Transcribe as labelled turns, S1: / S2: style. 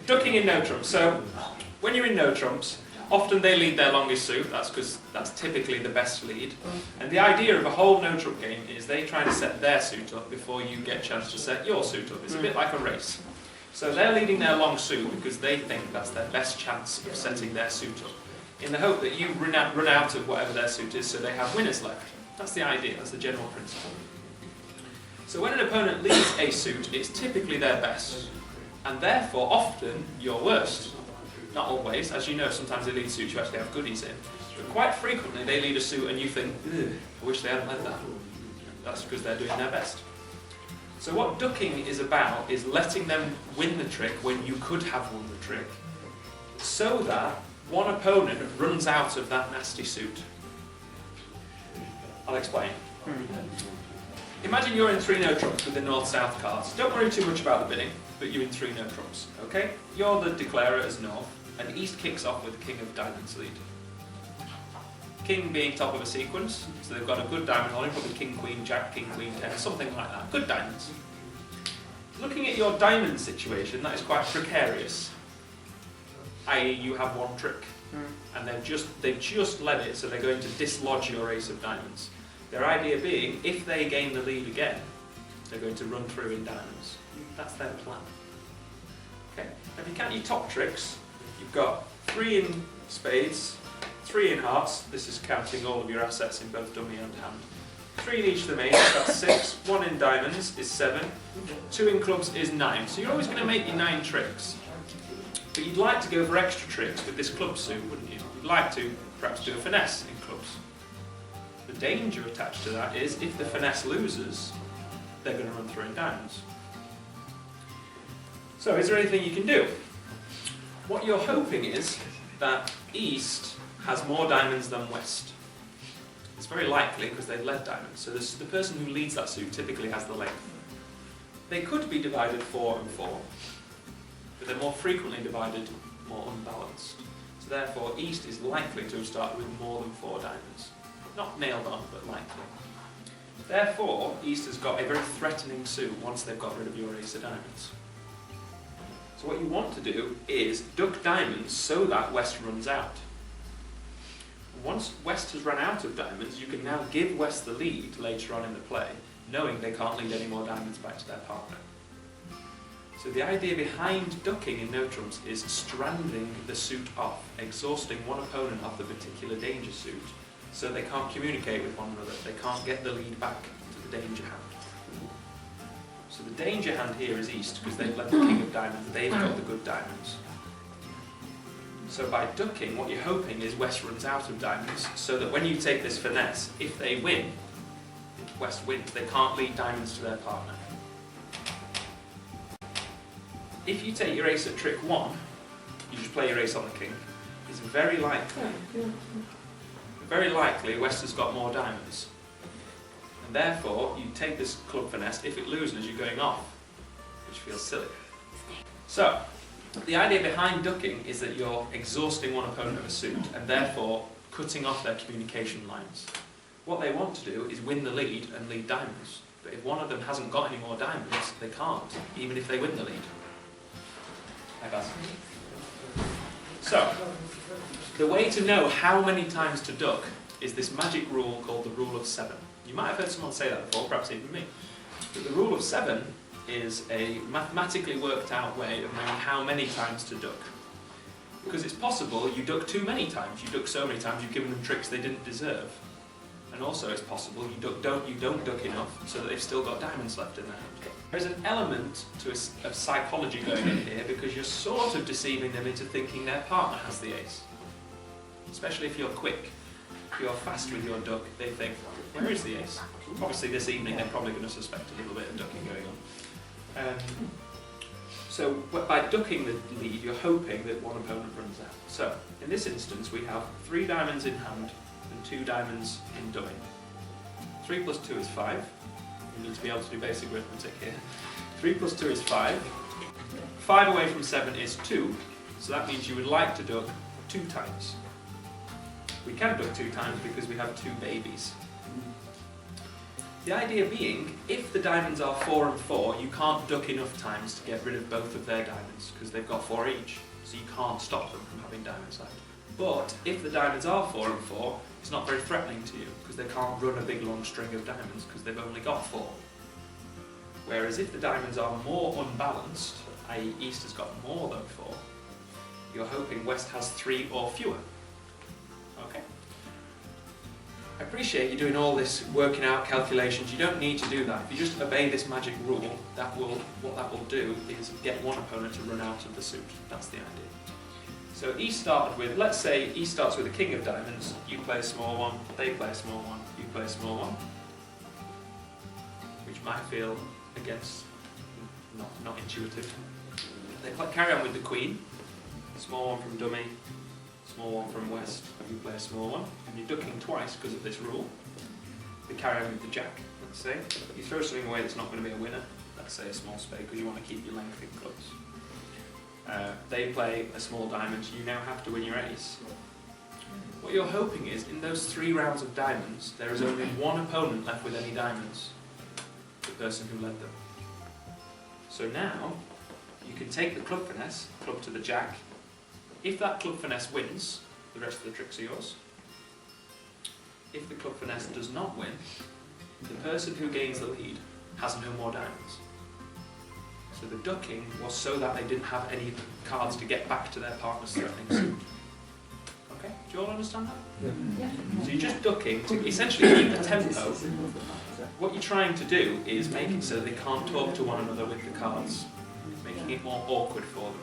S1: Ducking in no trumps. So when you're in no trumps, often they lead their longest suit. That's because that's typically the best lead. And the idea of a whole no trump game is they try to set their suit up before you get a chance to set your suit up. It's a bit like a race. So they're leading their long suit because they think that's their best chance of setting their suit up, in the hope that you run out of whatever their suit is, so they have winners left. That's the idea. That's the general principle. So when an opponent leads a suit, it's typically their best, and therefore often your worst. Not always, as you know, sometimes they lead suits you actually have goodies in, but quite frequently they lead a suit and you think, ugh, I wish they hadn't led that. That's because they're doing their best. So what ducking is about is letting them win the trick when you could have won the trick, so that one opponent runs out of that nasty suit. I'll explain. Imagine you're in 3 no trumps with the north-south cards. Don't worry too much about the bidding, but you're in 3 no trumps, okay? You're the declarer as north, and east kicks off with the king of diamonds lead. King being top of a sequence, so they've got a good diamond on him, probably king, queen, jack, king, queen, 10, something like that. Good diamonds. Looking at your diamond situation, that is quite precarious. I.e. you have one trick, and they've just led it, so they're going to dislodge your ace of diamonds. Their idea being, if they gain the lead again, they're going to run through in diamonds. That's their plan. Okay. Now if you count your top tricks, you've got 3 in spades, 3 in hearts. This is counting all of your assets in both dummy and hand. 3 in each of the mains, that's 6. 1 in diamonds is 7. 2 in clubs is 9. So you're always going to make your 9 tricks. But you'd like to go for extra tricks with this club suit, wouldn't you? You'd like to perhaps do a finesse in clubs. The danger attached to that is if the finesse loses, they're going to run through in diamonds. So is there anything you can do? What you're hoping is that east has more diamonds than west. It's very likely because they've led diamonds. So the person who leads that suit typically has the length. They could be divided 4 and 4, but they're more frequently divided more unbalanced. So therefore east is likely to have started with more than 4 diamonds. Not nailed on, but likely. Therefore, east has got a very threatening suit once they've got rid of your ace of diamonds. So what you want to do is duck diamonds so that west runs out. Once west has run out of diamonds, you can now give west the lead later on in the play, knowing they can't lead any more diamonds back to their partner. So the idea behind ducking in no trumps is stranding the suit off, exhausting one opponent of the particular danger suit, so they can't communicate with one another, they can't get the lead back to the danger hand. So the danger hand here is east, because they've led the king of diamonds, they've got the good diamonds. So by ducking, what you're hoping is west runs out of diamonds, so that when you take this finesse, if they win, if west wins, they can't lead diamonds to their partner. If you take your ace at trick 1, you just play your ace on the king, it's very likely west has got more diamonds. And therefore, you take this club finesse, if it loses, you're going off, which feels silly. So, the idea behind ducking is that you're exhausting one opponent of a suit, and therefore cutting off their communication lines. What they want to do is win the lead and lead diamonds. But if one of them hasn't got any more diamonds, they can't, even if they win the lead. So, the way to know how many times to duck is this magic rule called the rule of 7. You might have heard someone say that before, perhaps even me. But the rule of 7 is a mathematically worked out way of knowing how many times to duck. Because it's possible you duck too many times. You duck so many times you've given them tricks they didn't deserve. And also it's possible you don't duck enough so that they've still got diamonds left in their hand. There's an element of psychology going in here because you're sort of deceiving them into thinking their partner has the ace. Especially if you're quick. If you're fast with your duck, they think, where is the ace? Obviously this evening they're probably going to suspect a little bit of ducking going on. So by ducking the lead, you're hoping that one opponent runs out. So in this instance we have 3 diamonds in hand and 2 diamonds in dummy. 3 plus 2 is 5. You need to be able to do basic arithmetic here. 3 plus 2 is 5. 5 away from 7 is 2, so that means you would like to duck 2 times. We can duck 2 times because we have 2 babies. The idea being, if the diamonds are 4 and 4, you can't duck enough times to get rid of both of their diamonds, because they've got 4 each, so you can't stop them from having diamonds left. But if the diamonds are 4 and 4, it's not very threatening to you, because they can't run a big long string of diamonds, because they've only got 4. Whereas if the diamonds are more unbalanced, i.e. East has got more than 4, you're hoping West has 3 or fewer. Okay? I appreciate you doing all this working out calculations. You don't need to do that. If you just obey this magic rule, what that will do is get one opponent to run out of the suit. That's the idea. So East started with, let's say East starts with a king of diamonds. You play a small one, they play a small one, you play a small one. Which might feel, against, not intuitive. They carry on with the queen. Small one from dummy, small one from West, you play a small one, and you're ducking twice because of this rule. They carry on with the jack, let's say. You throw something away that's not going to be a winner, let's say a small spade, because you want to keep your length in clubs. They play a small diamond, you now have to win your ace. What you're hoping is, in those 3 rounds of diamonds, there is only one opponent left with any diamonds, the person who led them. So now, you can take the club finesse, club to the jack. If that club finesse wins, the rest of the tricks are yours. If the club finesse does not win, the person who gains the lead has no more diamonds. So the ducking was so that they didn't have any cards to get back to their partner's threatening suit. Okay, do you all understand that?
S2: Yeah.
S1: So you're just ducking to essentially keep the tempo. What you're trying to do is make it so they can't talk to one another with the cards, making it more awkward for them.